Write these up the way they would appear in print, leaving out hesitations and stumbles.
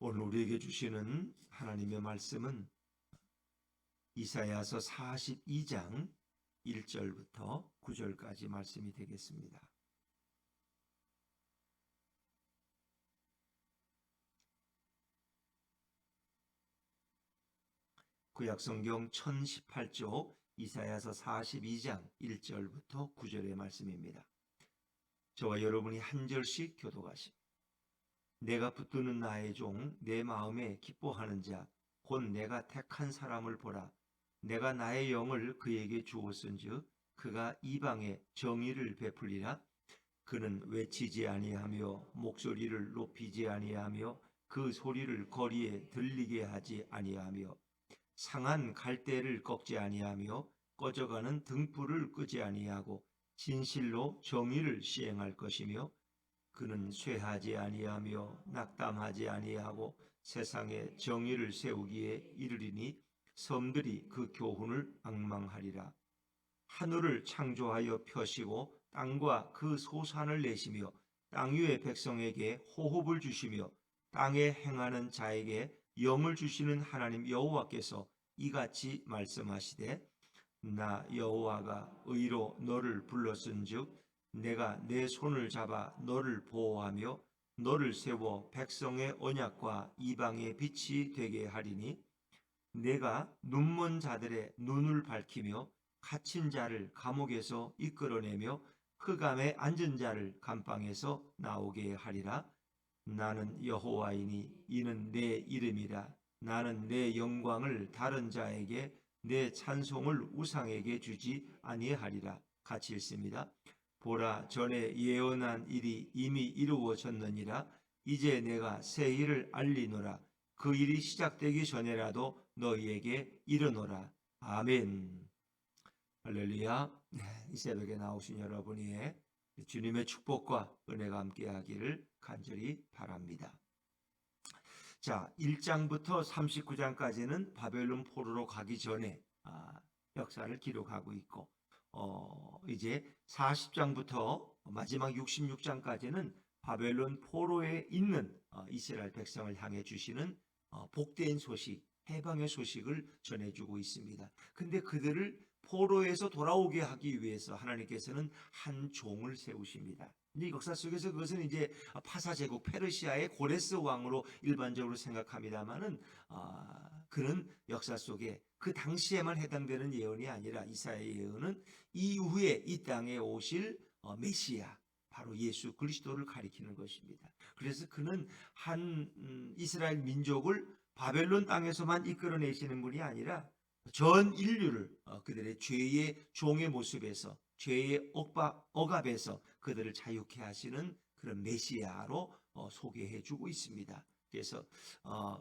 오늘 우리에게 주시는 하나님의 말씀은 이사야서 42장 1절부터 9절까지 말씀이 되겠습니다. 구약성경 1018쪽 이사야서 42장 1절부터 9절의 말씀입니다. 저와 여러분이 한 절씩 교독하십니다. 내가 붙드는 나의 종, 내 마음에 기뻐하는 자, 곧 내가 택한 사람을 보라. 내가 나의 영을 그에게 주었은즉 그가 이방에 정의를 베풀리라. 그는 외치지 아니하며 목소리를 높이지 아니하며 그 소리를 거리에 들리게 하지 아니하며 상한 갈대를 꺾지 아니하며 꺼져가는 등불을 끄지 아니하고 진실로 정의를 시행할 것이며 그는 쇠하지 아니하며 낙담하지 아니하고 세상에 정의를 세우기에 이르리니 섬들이 그 교훈을 앙망하리라. 하늘을 창조하여 펴시고 땅과 그 소산을 내시며 땅 위의 백성에게 호흡을 주시며 땅에 행하는 자에게 영을 주시는 하나님 여호와께서 이같이 말씀하시되 나 여호와가 의로 너를 불렀은즉 내가 내 손을 잡아 너를 보호하며 너를 세워 백성의 언약과 이방의 빛이 되게 하리니 내가 눈먼 자들의 눈을 밝히며 갇힌 자를 감옥에서 이끌어내며 흑암에 앉은 자를 감방에서 나오게 하리라. 나는 여호와이니 이는 내 이름이라. 나는 내 영광을 다른 자에게 내 찬송을 우상에게 주지 아니하리라. 같이 읽습니다. 보라, 전에 예언한 일이 이미 이루어졌느니라. 이제 내가 새 일을 알리노라. 그 일이 시작되기 전에라도 너희에게 이르노라. 아멘. 할렐루야. 이 새벽에 나오신 여러분이 주님의 축복과 은혜가 함께하기를 간절히 바랍니다. 자, 1장부터 39장까지는 바벨론 포로로 가기 전에 역사를 기록하고 있고 이제 40장부터 마지막 66장까지는 바벨론 포로에 있는 이스라엘 백성을 향해 주시는 복된 소식, 해방의 소식을 전해주고 있습니다. 근데 그들을 포로에서 돌아오게 하기 위해서 하나님께서는 한 종을 세우십니다. 이 역사 속에서 그것은 이제 파사 제국 페르시아의 고레스 왕으로 일반적으로 생각합니다만은 그는 역사 속에 그 당시에만 해당되는 예언이 아니라 이사야의 예언은 이후에 이 땅에 오실 메시아 바로 예수 그리스도를 가리키는 것입니다. 그래서 그는 한 이스라엘 민족을 바벨론 땅에서만 이끌어내시는 분이 아니라 전 인류를 그들의 죄의 종의 모습에서 죄의 억압에서 그들을 자유케 하시는 그런 메시아로 소개해 주고 있습니다. 그래서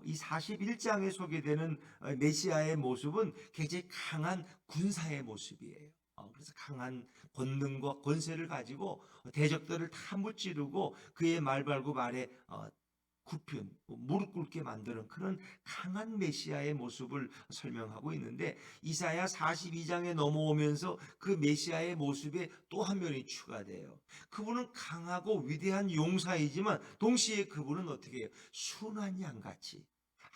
이 41장에 소개되는 메시아의 모습은 굉장히 강한 군사의 모습이에요. 그래서 강한 권능과 권세를 가지고 대적들을 다 무찌르고 그의 말발굽 아래 굽힌 무릎 꿇게 만드는 그런 강한 메시아의 모습을 설명하고 있는데 이사야 42장에 넘어오면서 그 메시아의 모습에 또 한 면이 추가돼요. 그분은 강하고 위대한 용사이지만 동시에 그분은 어떻게 해요? 순한 양같이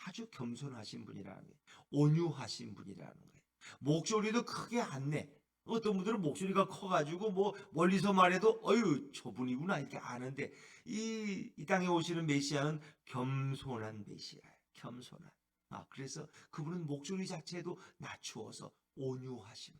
아주 겸손하신 분이라는 거예요. 온유하신 분이라는 거예요. 목소리도 크게 안 내. 어떤 분들은 목소리가 커가지고 뭐 멀리서 말해도 어유 저분이구나 이렇게 아는데 이 땅에 오시는 메시아는 겸손한 메시아예요. 겸손한. 그래서 그분은 목소리 자체도 낮추어서 온유하심.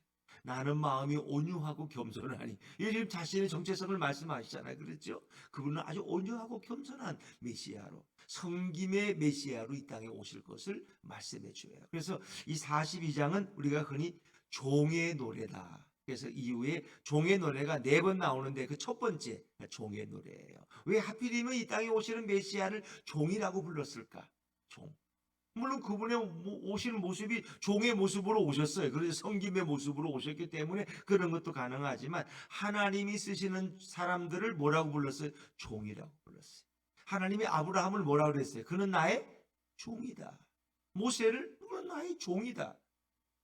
나는 마음이 온유하고 겸손하니. 이 지금 자신의 정체성을 말씀하시잖아요. 그렇죠? 그분은 아주 온유하고 겸손한 메시아로 성김의 메시아로 이 땅에 오실 것을 말씀해 주어요. 그래서 이 42장은 우리가 흔히 종의 노래다. 그래서 이후에 종의 노래가 4번 나오는데 그 첫 번째 종의 노래예요. 왜 하필이면 이 땅에 오시는 메시아를 종이라고 불렀을까? 종. 물론 그분의 오시는 모습이 종의 모습으로 오셨어요. 그래서 성김의 모습으로 오셨기 때문에 그런 것도 가능하지만 하나님이 쓰시는 사람들을 뭐라고 불렀어요? 종이라고 불렀어요. 하나님이 아브라함을 뭐라고 그랬어요? 그는 나의 종이다. 모세를 그는 나의 종이다.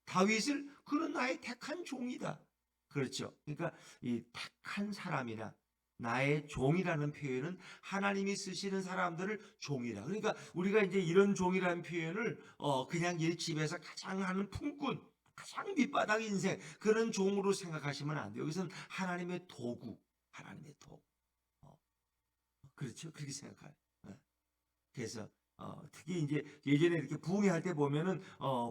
다윗을 그는 나의 택한 종이다. 그렇죠. 그러니까 이 택한 사람이나 나의 종이라는 표현은 하나님이 쓰시는 사람들을 종이라. 그러니까 우리가 이제 이런 종이라는 표현을 그냥 이 집에서 가장 하는 품꾼, 가장 밑바닥 인생 그런 종으로 생각하시면 안 돼요. 여기서는 하나님의 도구, 하나님의 도구. 어, 그렇죠? 그렇게 생각해요. 예. 그래서 특히 이제 예전에 이렇게 부흥회 때 보면은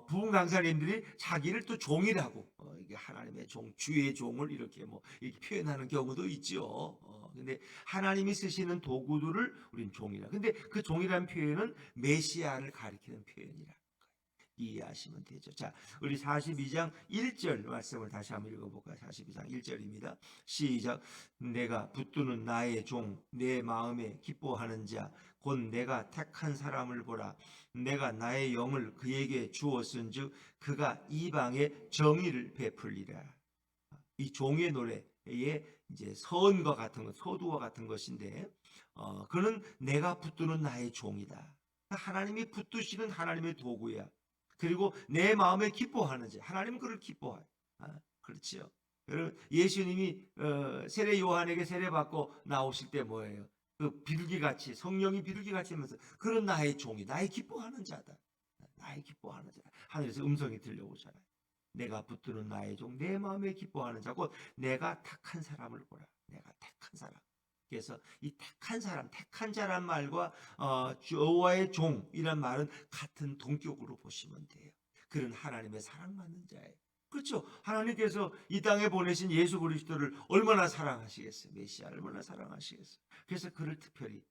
부흥 강사님들이 자기를 또 종이라고 이게 하나님의 종, 주의 종을 이렇게 뭐 이렇게 표현하는 경우도 있죠. 근데 하나님이 쓰시는 도구들을 우린 종이라. 근데 그 종이라는 표현은 메시아를 가리키는 표현이라. 이해하시면 되죠. 자, 우리 42장 1절 말씀을 다시 한번 읽어볼까요? 42장 1절입니다. 시작. 내가 붙드는 나의 종, 내 마음에 기뻐하는 자, 곧 내가 택한 사람을 보라. 내가 나의 영을 그에게 주었은즉 그가 이방에 정의를 베풀리라. 이 종의 노래에 이제 서언과 같은 것, 서두와 같은 것인데, 그는 내가 붙드는 나의 종이다. 하나님이 붙드시는 하나님의 도구야. 그리고 내 마음에 기뻐하는 자, 하나님은 그를 기뻐해요. 그렇지요. 여러분, 예수님이 세례 요한에게 세례 받고 나오실 때 뭐예요? 그 비둘기같이 성령이 비둘기같이 하면서 그런 나의 종이, 나의 기뻐하는 자다. 나의 기뻐하는 자. 하늘에서 음성이 들려오잖아요. 내가 붙드는 나의 종, 내 마음에 기뻐하는 자고 내가 택한 사람을 보라. 내가 택한 사람. 그래서 이 택한 사람, 택한 자란 말과 여호와의 종이란 말은 같은 동격으로 보시면 돼요. 그는 하나님의 사랑받는 자예요. 그렇죠. 하나님께서 이 땅에 보내신 예수 그리스도를 얼마나 사랑하시겠어요. 메시아를 얼마나 사랑하시겠어요. 그래서 그를 특별히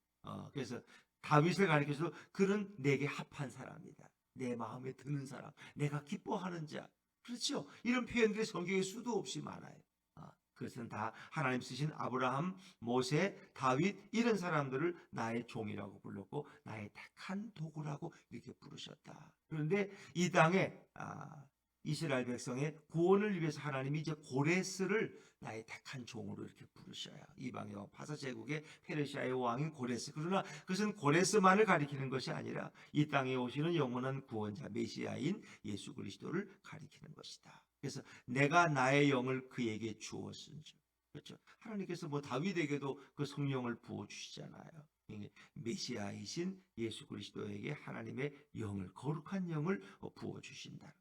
그래서 다윗을 가리켜서 그는 내게 합한 사람이다. 내 마음에 드는 사람, 내가 기뻐하는 자. 그렇죠. 이런 표현들이 성경에 수도 없이 많아요. 그것은 다 하나님 쓰신 아브라함, 모세, 다윗 이런 사람들을 나의 종이라고 불렀고 나의 택한 도구라고 이렇게 부르셨다. 그런데 이 땅에 이스라엘 백성의 구원을 위해서 하나님이 이제 고레스를 나의 택한 종으로 이렇게 부르셔요. 이방의 왕 파사 제국의 페르시아의 왕인 고레스. 그러나 그것은 고레스만을 가리키는 것이 아니라 이 땅에 오시는 영원한 구원자 메시아인 예수 그리스도를 가리키는 것이다. 그래서 내가 나의 영을 그에게 주었은즉. 그렇죠. 하나님께서 뭐 다윗에게도 그 성령을 부어 주시잖아요. 메시아이신 예수 그리스도에게 하나님의 영을, 거룩한 영을 부어 주신다는 거예요.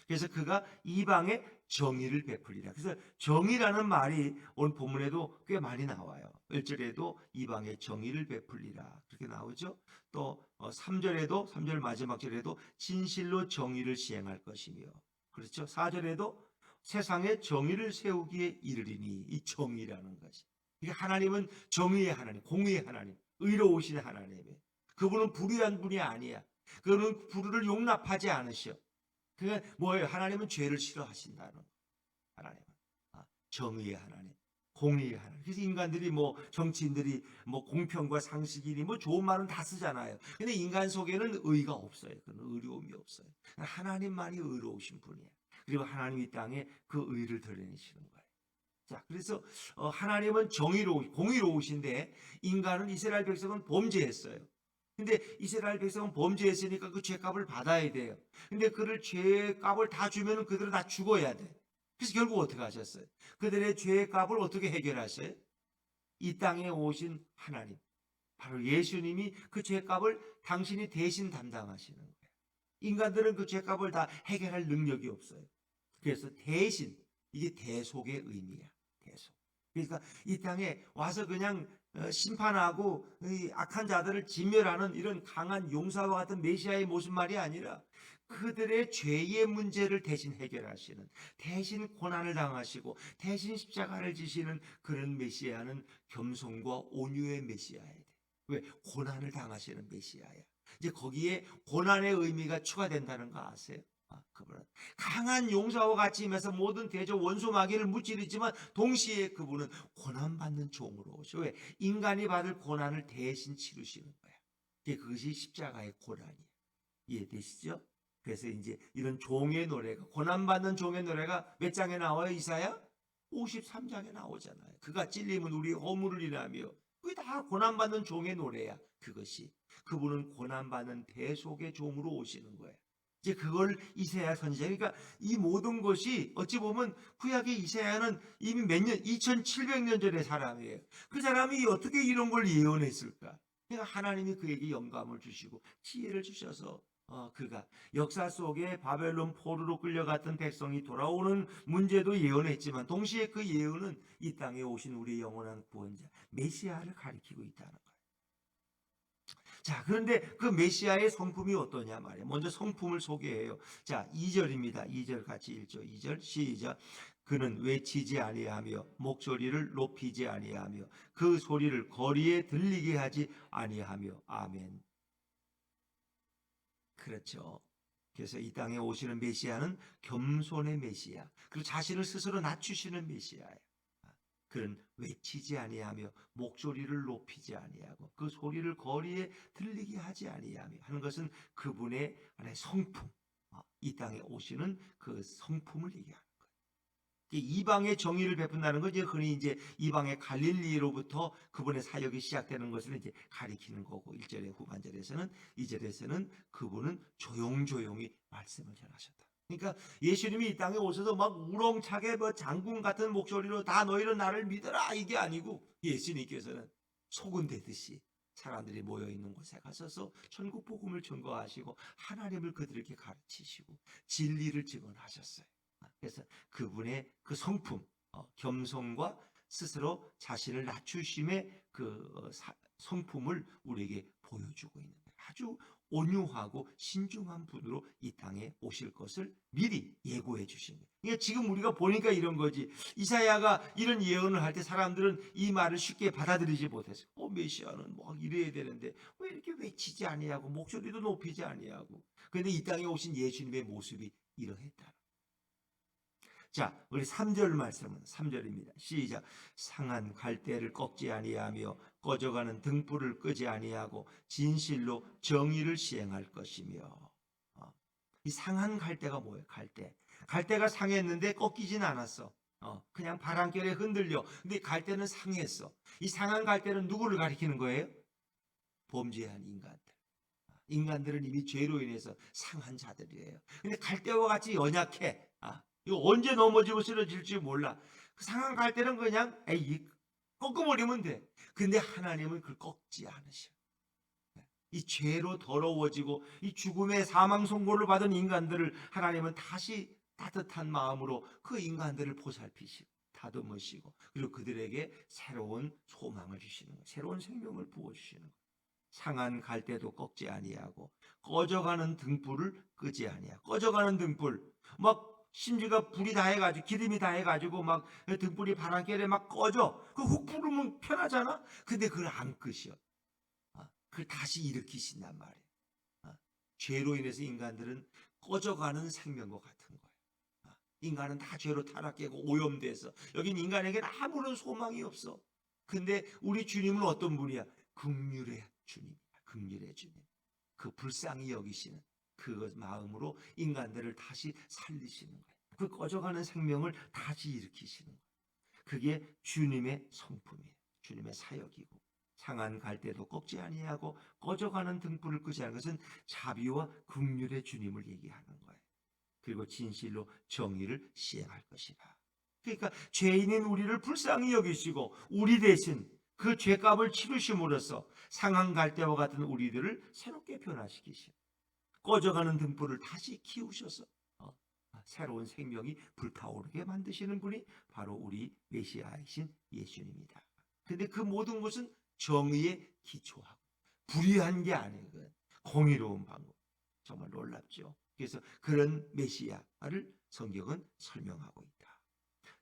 그래서 그가 이방에 정의를 베풀리라. 그래서 정의라는 말이 오늘 본문에도 꽤 많이 나와요. 1절에도 이방에 정의를 베풀리라 그렇게 나오죠. 또 3절에도 3절 마지막 절에도 진실로 정의를 시행할 것이며, 그렇죠. 4절에도 세상에 정의를 세우기에 이르리니, 이 정의라는 것이. 그러니까 하나님은 정의의 하나님, 공의의 하나님, 의로우신 하나님이에요. 그분은 불의한 분이 아니야. 그분은 불의를 용납하지 않으셔. 그게 뭐예요? 하나님은 죄를 싫어하신다는 거예요. 하나님은 정의의 하나님, 공의의 하나님. 그래서 인간들이 뭐 정치인들이 뭐 공평과 상식이니 뭐 좋은 말은 다 쓰잖아요. 근데 인간 속에는 의가 없어요. 그런 의로움이 없어요. 하나님만이 의로우신 분이에요. 그리고 하나님이 땅에 그 의를 드러내시는 거예요. 자, 그래서 하나님은 공의로우신데 인간은, 이스라엘 백성은 범죄했어요. 근데 이스라엘 백성은 범죄했으니까 그 죄값을 받아야 돼요. 근데 그를 죄값을 다 주면은 그들은 다 죽어야 돼. 그래서 결국 어떻게 하셨어요? 그들의 죄값을 어떻게 해결하셔요? 이 땅에 오신 하나님, 바로 예수님이 그 죄값을 당신이 대신 담당하시는 거예요. 인간들은 그 죄값을 다 해결할 능력이 없어요. 그래서 대신, 이게 대속의 의미야. 대속. 그러니까 이 땅에 와서 그냥 심판하고 악한 자들을 진멸하는 이런 강한 용사와 같은 메시아의 모습 말이 아니라 그들의 죄의 문제를 대신 해결하시는, 대신 고난을 당하시고 대신 십자가를 지시는 그런 메시아는 겸손과 온유의 메시아야 돼. 왜? 고난을 당하시는 메시아야. 이제 거기에 고난의 의미가 추가된다는 거 아세요? 그분은 강한 용사와 같이 임해서 모든 대적 원수 마귀를 무찌르지만 동시에 그분은 고난받는 종으로 오셔. 왜? 인간이 받을 고난을 대신 치르시는 거야. 그것이 십자가의 고난이에요. 이해되시죠? 그래서 이제 이런 종의 노래가, 고난받는 종의 노래가 몇 장에 나와요? 이사야 53장에 나오잖아요. 그가 찔림은 우리 허물을 인하며. 그게 다 고난받는 종의 노래야. 그것이 그분은 고난받는 대속의 종으로 오시는 거예요. 이제 그걸 이사야 선지자, 그러니까 이 모든 것이 어찌 보면 구약의 이사야는 이미 몇 년, 2700년 전의 사람이에요. 그 사람이 어떻게 이런 걸 예언했을까? 그러니까 하나님이 그에게 영감을 주시고 지혜를 주셔서 그가 역사 속에 바벨론 포로로 끌려갔던 백성이 돌아오는 문제도 예언했지만, 동시에 그 예언은 이 땅에 오신 우리 영원한 구원자 메시아를 가리키고 있다는 거예요. 자, 그런데 그 메시아의 성품이 어떠냐 말이에요. 먼저 성품을 소개해요. 자, 2절입니다. 2절 같이 읽죠. 2절 시작. 그는 외치지 아니하며 목소리를 높이지 아니하며 그 소리를 거리에 들리게 하지 아니하며. 아멘. 그렇죠. 그래서 이 땅에 오시는 메시아는 겸손의 메시아, 그리고 자신을 스스로 낮추시는 메시아예요. 그는 외치지 아니하며 목소리를 높이지 아니하고 그 소리를 거리에 들리게 하지 아니하며 하는 것은 그분의 하나의 성품, 이 땅에 오시는 그 성품을 얘기하는 거예요. 이방의 정의를 베푼다는 건 이제 흔히 이제 이방의 갈릴리로부터 그분의 사역이 시작되는 것을 이제 가리키는 거고, 1절의 후반절에서는, 2절에서는 그분은 조용조용히 말씀을 전하셨다. 그러니까 예수님이 이 땅에 오셔서 막 우렁차게 뭐 장군 같은 목소리로 다 너희는 나를 믿어라 이게 아니고, 예수님께서는 소근대듯이 사람들이 모여 있는 곳에 가셔서 천국 복음을 전거하시고 하나님을 그들에게 가르치시고 진리를 증언하셨어요. 그래서 그분의 그 성품, 겸손과 스스로 자신을 낮추심의 그 성품을 우리에게 보여주고 있는 거예요. 아주 온유하고 신중한 분으로 이 땅에 오실 것을 미리 예고해 주신 거예요. 그러니까 지금 우리가 보니까 이런 거지, 이사야가 이런 예언을 할 때 사람들은 이 말을 쉽게 받아들이지 못했어요. 메시아는 뭐 이래야 되는데 왜 이렇게 외치지 아니하고 목소리도 높이지 아니하고. 그런데 이 땅에 오신 예수님의 모습이 이러했다. 자, 우리 3절 말씀은 3절입니다. 시작. 상한 갈대를 꺾지 아니하며 꺼져가는 등불을 끄지 아니하고 진실로 정의를 시행할 것이며. 이 상한 갈대가 뭐예요? 갈대가 상했는데 꺾이진 않았어. 그냥 바람결에 흔들려. 근데 갈대는 상했어. 이 상한 갈대는 누구를 가리키는 거예요? 범죄한 인간들. 인간들은 이미 죄로 인해서 상한 자들이에요. 근데 갈대와 같이 연약해. 이거 언제 넘어지고 쓰러질지 몰라. 그 상한 갈대는 그냥 꺾어버리면 돼. 근데 하나님은 그걸 꺾지 않으셔. 이 죄로 더러워지고 이 죽음의 사망 선고를 받은 인간들을 하나님은 다시 따뜻한 마음으로 그 인간들을 보살피시고 다듬으시고, 그리고 그들에게 새로운 소망을 주시는 거예요. 새로운 생명을 부어주시는 거예요. 상한 갈대도 꺾지 아니하고 꺼져가는 등불을 끄지 아니하고. 꺼져가는 등불, 막 심지가 불이 다 해가지고 기름이 다 해가지고 막 등불이 바람결에 막 꺼져. 그 훅 부르면 편하잖아. 근데 그걸 안 끄셔. 그걸 다시 일으키신단 말이에요. 죄로 인해서 인간들은 꺼져가는 생명과 같은 거예요. 인간은 다 죄로 타락하고 오염돼서 여긴 인간에게는 아무런 소망이 없어. 근데 우리 주님은 어떤 분이야? 긍휼의 주님, 긍휼의 주님. 그 불쌍히 여기시는 그 마음으로 인간들을 다시 살리시는 거예요. 그 꺼져가는 생명을 다시 일으키시는 거예요. 그게 주님의 성품이에요. 주님의 사역이고, 상한 갈대도 꺾지 아니하고 꺼져가는 등불을 끄지 않은 것은 자비와 긍휼의 주님을 얘기하는 거예요. 그리고 진실로 정의를 시행할 것이라. 그러니까 죄인인 우리를 불쌍히 여기시고 우리 대신 그 죄값을 치르심으로써 상한 갈대와 같은 우리들을 새롭게 변화시키시고, 꺼져가는 등불을 다시 키우셔서 새로운 생명이 불타오르게 만드시는 분이 바로 우리 메시아이신 예수님이다. 그런데 그 모든 것은 정의에 기초하고 불의한 게 아니고 공의로운 방법. 정말 놀랍죠. 그래서 그런 메시아를 성경은 설명하고 있다.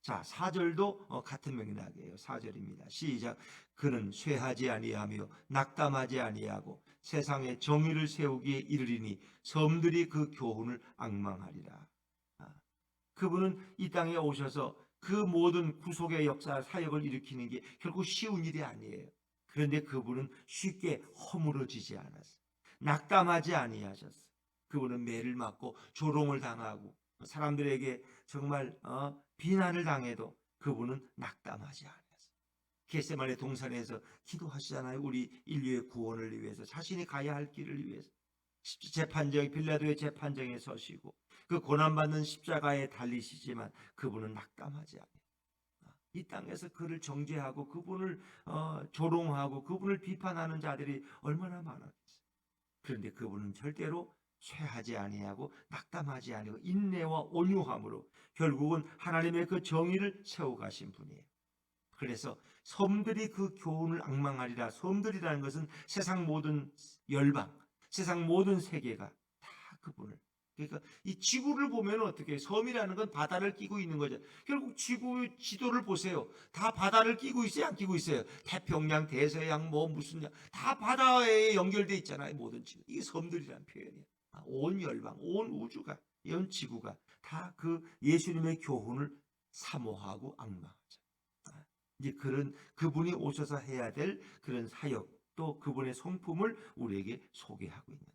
자, 4절도 같은 맥락이에요. 4절입니다. 시작. 그는 쇠하지 아니하며 낙담하지 아니하고 세상에 정의를 세우기에 이르리니 섬들이 그 교훈을 앙망하리라. 그분은 이 땅에 오셔서 그 모든 구속의 역사, 사역을 일으키는 게 결국 쉬운 일이 아니에요. 그런데 그분은 쉽게 허물어지지 않았어요. 낙담하지 아니하셨어요. 그분은 매를 맞고 조롱을 당하고 사람들에게 정말 비난을 당해도 그분은 낙담하지 않았어요. 겟세마네 동산에서 기도하시잖아요. 우리 인류의 구원을 위해서, 자신이 가야 할 길을 위해서. 재판정 빌라도의 재판정에 서시고 그 고난받는 십자가에 달리시지만 그분은 낙담하지 않아요. 이 땅에서 그를 정죄하고 그분을 조롱하고 그분을 비판하는 자들이 얼마나 많았겠어요. 그런데 그분은 절대로 쇠하지 아니하고 낙담하지 아니하고 인내와 온유함으로 결국은 하나님의 그 정의를 세워가신 분이에요. 그래서 섬들이 그 교훈을 앙망하리라. 섬들이라는 것은 세상 모든 열방, 세상 모든 세계가 다 그분을, 그러니까 이 지구를 보면 어떻게, 섬이라는 건 바다를 끼고 있는 거죠. 결국 지구 지도를 보세요. 다 바다를 끼고 있어요, 안 끼고 있어요? 태평양, 대서양, 뭐 무슨 양, 다 바다에 연결돼 있잖아요. 모든 지구. 이게 섬들이라는 표현이에요. 온 열방, 온 우주가, 온 지구가 다 그 예수님의 교훈을 사모하고 앙망하죠. 이제 그런 그분이 오셔서 해야 될 그런 사역, 또 그분의 성품을 우리에게 소개하고 있는.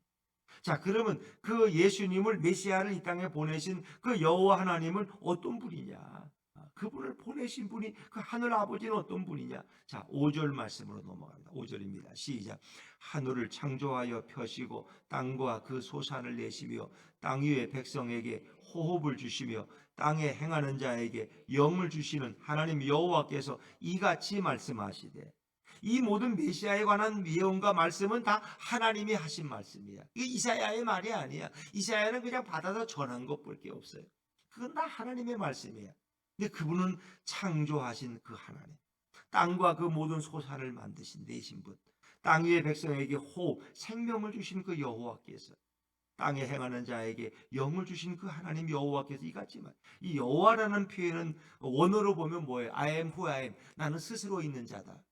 자, 그러면 그 예수님을, 메시아를 이 땅에 보내신 그 여호와 하나님은 어떤 분이냐? 그분을 보내신 분이, 그 하늘 아버지는 어떤 분이냐? 자, 5절 말씀으로 넘어갑니다. 5절입니다. 시작. 하늘을 창조하여 펴시고 땅과 그 소산을 내시며 땅 위의 백성에게 호흡을 주시며 땅에 행하는 자에게 영을 주시는 하나님 여호와께서 이같이 말씀하시되. 이 모든 메시아에 관한 예언과 말씀은 다 하나님이 하신 말씀이야. 이게 이사야의 말이 아니야. 이사야는 그냥 받아서 전한 것밖에 없어요. 그건 다 하나님의 말씀이야. 근데 그분은 창조하신 그 하나님, 땅과 그 모든 소산을 만드신 내신 분, 땅 위의 백성에게 호흡, 생명을 주신 그 여호와께서, 땅에 행하는 자에게 영을 주신 그 하나님 여호와께서 이같이 말. 이 여호와라는 표현은 원어로 보면 뭐예요? I am who I am. 나는 스스로 있는 자다.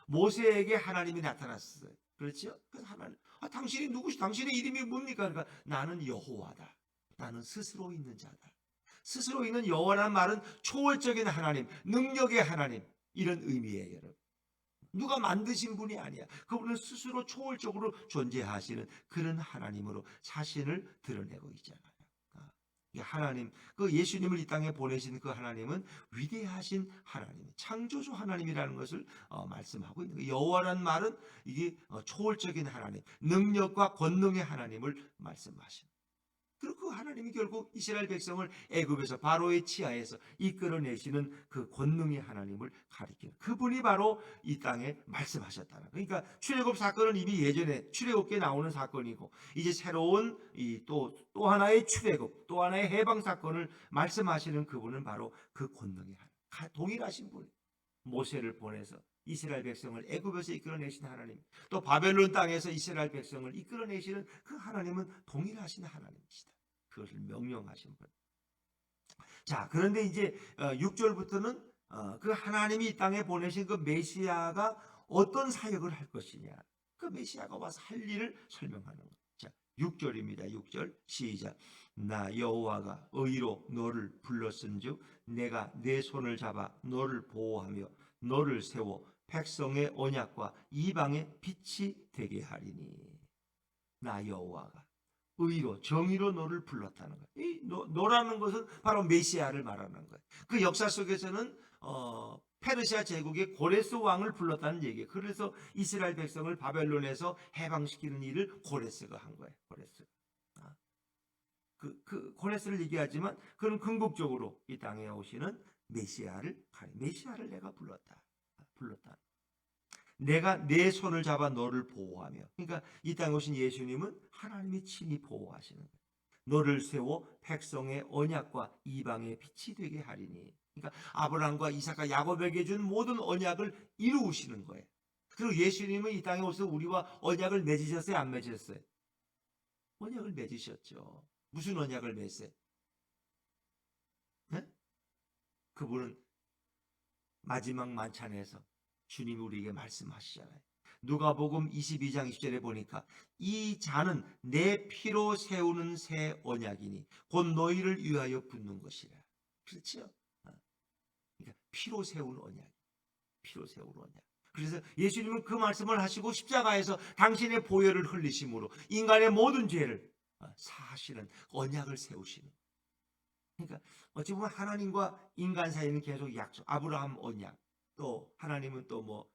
모세에게 하나님이 나타났어요. 그렇죠? 그래서 하나님, 당신이 누구시? 당신의 이름이 뭡니까? 그러니까 나는 여호와다. 나는 스스로 있는 자다. 스스로 있는 여호와라는 말은 초월적인 하나님, 능력의 하나님, 이런 의미예요, 여러분. 누가 만드신 분이 아니야. 그분은 스스로 초월적으로 존재하시는 그런 하나님으로 자신을 드러내고 있잖아요. 하나님, 그 예수님을 이 땅에 보내신 그 하나님은 위대하신 하나님, 창조주 하나님이라는 것을 말씀하고 있는 거예요. 여호와라는 말은 이게 초월적인 하나님, 능력과 권능의 하나님을 말씀하시는. 그리고 그 하나님이 결국 이스라엘 백성을 애굽에서 바로의 치하에서 이끌어내시는 그 권능의 하나님을 가리키는, 그분이 바로 이 땅에 말씀하셨다는. 그러니까 출애굽 사건은 이미 예전에 출애굽기에 나오는 사건이고, 이제 새로운 또 하나의 출애굽, 또 하나의 해방 사건을 말씀하시는 그분은 바로 그 권능의 하나님, 동일하신 분. 모세를 보내서 이스라엘 백성을 애굽에서 이끌어내신 하나님, 또 바벨론 땅에서 이스라엘 백성을 이끌어내시는 그 하나님은 동일하신 하나님이시다. 그것을 명령하신 분. 자, 그런데 이제 6절부터는 그 하나님이 이 땅에 보내신 그 메시아가 어떤 사역을 할 것이냐, 그 메시아가 와서 할 일을 설명하는 거예요. 자, 6절입니다. 6절 시작. 나 여호와가 의로 너를 불렀은즉 내가 내 손을 잡아 너를 보호하며 너를 세워 백성의 언약과 이방의 빛이 되게 하리니. 나 여호와가 의로, 정의로 너를 불렀다는 거예요. 이 너라는 것은 바로 메시아를 말하는 거예요. 그 역사 속에서는 페르시아 제국의 고레스 왕을 불렀다는 얘기예요. 그래서 이스라엘 백성을 바벨론에서 해방시키는 일을 고레스가 한 거예요. 고레스. 그 고레스를 얘기하지만 그는 궁극적으로 이 땅에 오시는 메시아를 내가 불렀다. 내가 내 손을 잡아 너를 보호하며. 그러니까 이 땅에 오신 예수님은 하나님이 친히 보호하시는 거예요. 너를 세워 백성의 언약과 이방의 빛이 되게 하리니. 그러니까 아브라함과 이삭과 야곱에게 준 모든 언약을 이루시는 거예요. 그리고 예수님은 이 땅에 오셔서 우리와 언약을 맺으셨어요, 안 맺으셨어요? 언약을 맺으셨죠. 무슨 언약을 맺으세요? 네? 그분은 마지막 만찬에서 주님이 우리에게 말씀하시잖아요. 누가복음 22장 20절에 보니까 이 잔은 내 피로 세우는 새 언약이니 곧 너희를 위하여 붓는 것이라. 그렇죠? 그러니까 피로 세운 언약. 피로 세운 언약. 그래서 예수님은 그 말씀을 하시고 십자가에서 당신의 보혈을 흘리심으로 인간의 모든 죄를 사하시는 언약을 세우시는. 그러니까 어찌 보면 하나님과 인간 사이는 계속 약속, 아브라함 언약, 또 하나님은 또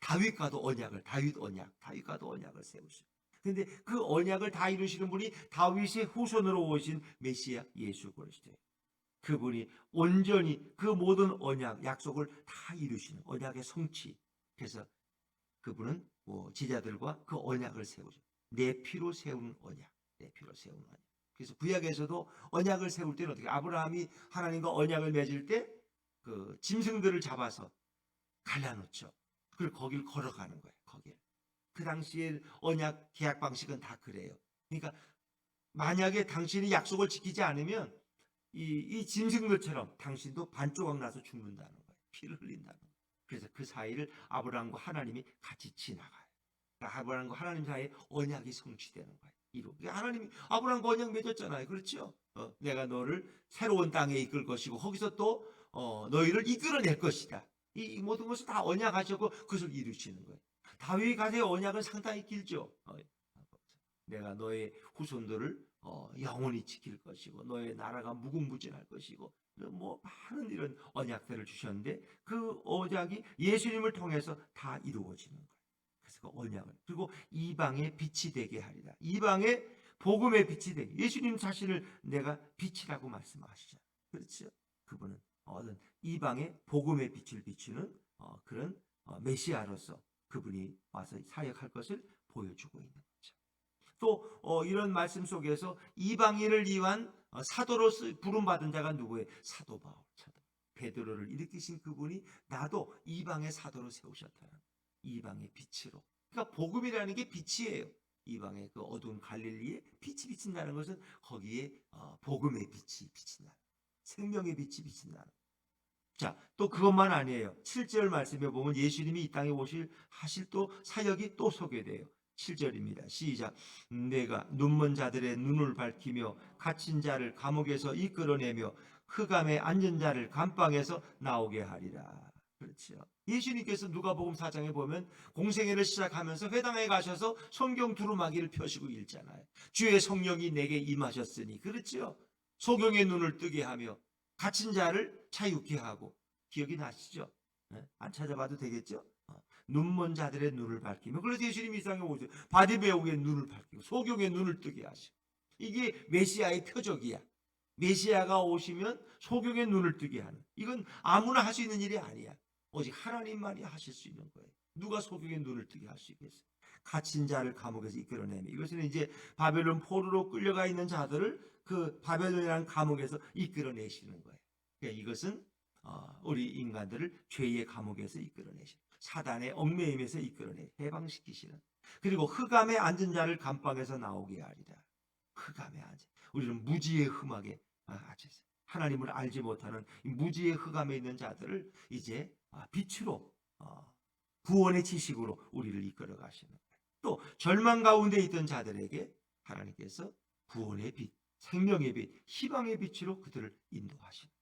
다윗과도 언약을 세우시고. 근데 그 언약을 다 이루시는 분이 다윗의 후손으로 오신 메시아 예수 그리스도예요. 그분이 온전히 그 모든 언약, 약속을 다 이루시는 언약의 성취. 그래서 그분은 제자들과 그 언약을 세우죠. 내 피로 세운 언약, 내 피로 세운 언약. 그래서 구약에서도 언약을 세울 때는 어떻게? 아브라함이 하나님과 언약을 맺을 때 그 짐승들을 잡아서 갈라놓죠. 그리고 거길 걸어가는 거예요. 거길. 그 당시에 언약 계약 방식은 다 그래요. 그러니까 만약에 당신이 약속을 지키지 않으면 이 짐승들처럼 당신도 반조각 나서 죽는다는 거예요. 피를 흘린다는 거예요. 그래서 그 사이를 아브라함과 하나님이 같이 지나가요. 그러니까 아브라함과 하나님 사이에 언약이 성취되는 거예요. 하나님이 아브라함과 언약 맺었잖아요. 그렇죠? 내가 너를 새로운 땅에 이끌 것이고 거기서 또 너희를 이끌어낼 것이다. 이 모든 것을 다 언약하셨고 그것을 이루시는 거예요. 다윗이 가진 언약은 상당히 길죠. 내가 너의 후손들을 영원히 지킬 것이고 너의 나라가 무궁무진할 것이고 뭐 많은 이런 언약들을 주셨는데 그 언약이 예수님을 통해서 다 이루어지는 거예요. 그래서 그 언약을 그리고 이방의 빛이 되게 하리라. 이방의 복음의 빛이 되게. 예수님 자신을 내가 빛이라고 말씀하시잖아요. 그렇죠? 그분은 어떤 이방의 복음의 빛을 비추는 그런 메시아로서 그분이 와서 사역할 것을 보여주고 있는 거죠. 또 이런 말씀 속에서 이방인을 위한 사도로 부름받은 자가 누구예요? 사도 바울. 베드로를 일으키신 그분이 나도 이방의 사도로 세우셨다는 이방의 빛으로. 그러니까 복음이라는 게 빛이에요. 이방의 그 어두운 갈릴리에 빛이 비친다는 것은 거기에 복음의 빛이 비친다. 생명의 빛이 비친다. 자, 또 그것만 아니에요. 7절 말씀에 보면 예수님이 이 땅에 하실 또 사역이 또 소개돼요. 7절입니다. 시작. 내가 눈먼 자들의 눈을 밝히며 갇힌 자를 감옥에서 이끌어내며 흑암에 앉은 자를 감방에서 나오게 하리라. 그렇죠. 예수님께서 누가복음 4장에 보면 공생애를 시작하면서 회당에 가셔서 성경 두루마기를 펴시고 읽잖아요. 주의 성령이 내게 임하셨으니. 그렇죠. 소경의 눈을 뜨게 하며 갇힌 자를 자유케 하고. 기억이 나시죠? 안 찾아봐도 되겠죠? 눈먼 자들의 눈을 밝히며 그래서 예수님이 이 땅에 오죠. 바디메오의 눈을 밝히고 소경의 눈을 뜨게 하시고. 이게 메시아의 표적이야. 메시아가 오시면 소경의 눈을 뜨게 하는. 이건 아무나 할 수 있는 일이 아니야. 오직 하나님만이 하실 수 있는 거예요. 누가 소경의 눈을 뜨게 할 수 있겠어요? 갇힌 자를 감옥에서 이끌어내며. 이것은 이제 바벨론 포로로 끌려가 있는 자들을 그 바벨론이라는 감옥에서 이끌어내시는 거예요. 그러니까 이것은 우리 인간들을 죄의 감옥에서 이끌어내시는, 사단의 얽매임에서 해방시키시는. 그리고 흑암에 앉은 자를 감방에서 나오게 하리라. 흑암에 앉아. 우리는 무지의 흑암에 앉아서 하나님을 알지 못하는 무지의 흑암에 있는 자들을 이제 빛으로 구원의 지식으로 우리를 이끌어 가시는 거예요. 또 절망 가운데 있던 자들에게 하나님께서 구원의 빛, 생명의 빛, 희망의 빛으로 그들을 인도하시는.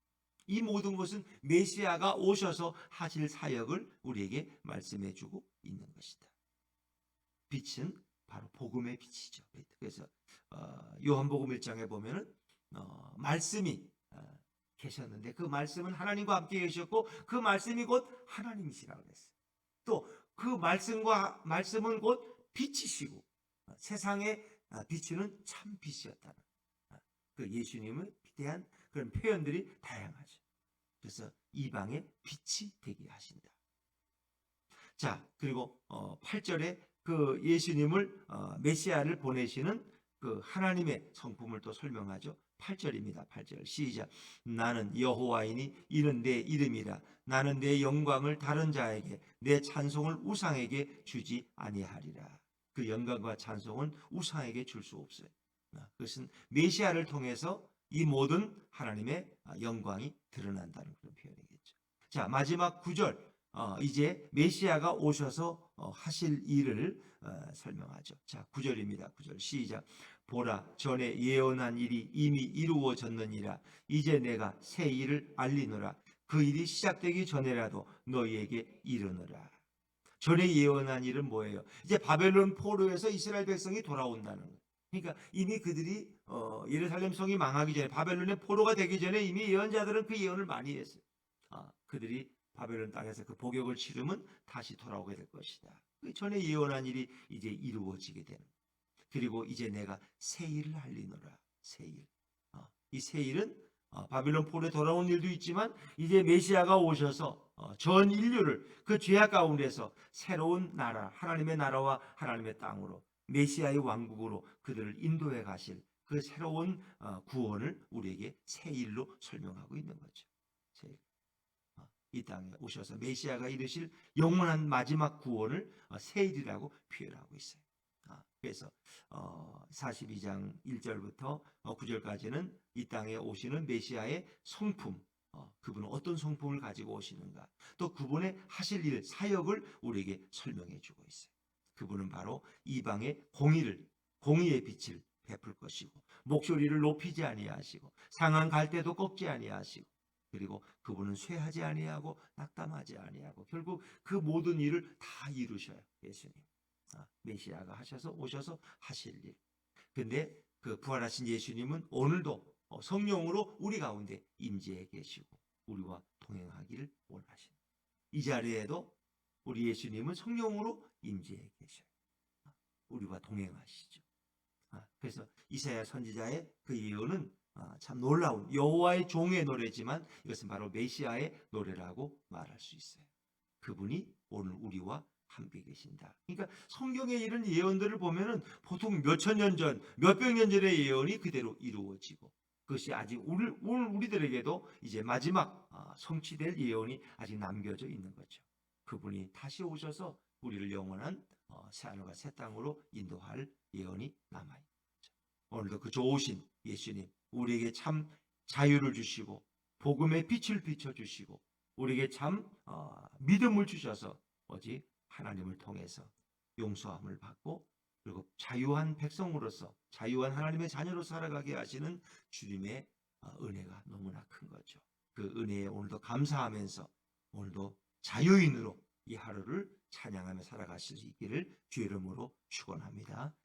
이 모든 것은 메시아가 오셔서 하실 사역을 우리에게 말씀해 주고 있는 것이다. 빛은 바로 복음의 빛이죠. 그래서 요한복음 1장에 보면은 말씀이 계셨는데 그 말씀은 하나님과 함께 계셨고 그 말씀이 곧 하나님이시라고 그랬어요. 또 그 말씀은 곧 빛이시고 세상에 비추는 참 빛이었다는 그 예수님에 대한 그런 표현들이 다양하죠. 그래서 이방의 빛이 되게 하신다. 자, 그리고 8절에 그 예수님을 메시아를 보내시는 그 하나님의 성품을 또 설명하죠. 8절입니다. 8절 시작. 나는 여호와이니 이는 내 이름이라. 나는 내 영광을 다른 자에게 내 찬송을 우상에게 주지 아니하리라. 그 영광과 찬송은 우상에게 줄 수 없어요. 그것은 메시아를 통해서 이 모든 하나님의 영광이 드러난다는 그런 표현이겠죠. 자, 마지막 9절 이제 메시아가 오셔서 하실 일을 설명하죠. 자, 9절입니다. 9절 시작. 보라, 전에 예언한 일이 이미 이루어졌느니라. 이제 내가 새 일을 알리노라. 그 일이 시작되기 전에라도 너희에게 이르노라. 전에 예언한 일은 뭐예요? 이제 바벨론 포로에서 이스라엘 백성이 돌아온다는 거예요. 그러니까 이미 그들이 예루살렘 성이 망하기 전에, 바벨론의 포로가 되기 전에 이미 예언자들은 그 예언을 많이 했어요. 그들이 바벨론 땅에서 그 복역을 치르면 다시 돌아오게 될 것이다. 그 전에 예언한 일이 이제 이루어지게 되는. 그리고 이제 내가 새 일을 할리노라. 새 일. 이 새 일은 바빌론 폴에 돌아온 일도 있지만 이제 메시아가 오셔서 전 인류를 그 죄악 가운데서 새로운 나라, 하나님의 나라와 하나님의 땅으로 메시아의 왕국으로 그들을 인도해 가실 그 새로운 구원을 우리에게 새 일로 설명하고 있는 거죠. 새 일. 이 땅에 오셔서 메시아가 이르실 영원한 마지막 구원을 새 일이라고 표현하고 있어요. 그래서 42장 1절부터 9절까지는 이 땅에 오시는 메시아의 성품, 그분은 어떤 성품을 가지고 오시는가, 또 그분의 하실 일, 사역을 우리에게 설명해 주고 있어요. 그분은 바로 이방의 공의의 빛을 베풀 것이고, 목소리를 높이지 아니하시고, 상한 갈대도 꺾지 아니하시고, 그리고 그분은 쇠하지 아니하고 낙담하지 아니하고 결국 그 모든 일을 다 이루셔요. 예수님. 메시아가 하셔서 오셔서 하실 일. 근데 그 부활하신 예수님은 오늘도 성령으로 우리 가운데 임재해 계시고 우리와 동행하기를 원하십니다. 이 자리에도 우리 예수님은 성령으로 임재해 계셔요. 우리와 동행하시죠. 그래서 이사야 선지자의 그 예언은 참 놀라운 여호와의 종의 노래지만 이것은 바로 메시아의 노래라고 말할 수 있어요. 그분이 오늘 우리와 함께 계신다. 그러니까 성경에 이런 예언들을 보면은 보통 몇천 년 전, 몇백 년 전의 예언이 그대로 이루어지고 그것이 아직 오늘 우리들에게도 이제 마지막 성취될 예언이 아직 남겨져 있는 거죠. 그분이 다시 오셔서 우리를 영원한 새 하늘과 새 땅으로 인도할 예언이 남아있는 거죠. 오늘도 그 좋으신 예수님 우리에게 참 자유를 주시고 복음의 빛을 비춰주시고 우리에게 참 믿음을 주셔서 오직 하나님을 통해서 용서함을 받고 그리고 자유한 백성으로서 자유한 하나님의 자녀로 살아가게 하시는 주님의 은혜가 너무나 큰 거죠. 그 은혜에 오늘도 감사하면서 오늘도 자유인으로 이 하루를 찬양하며 살아가실 수 있기를 주의 이름으로 축원합니다.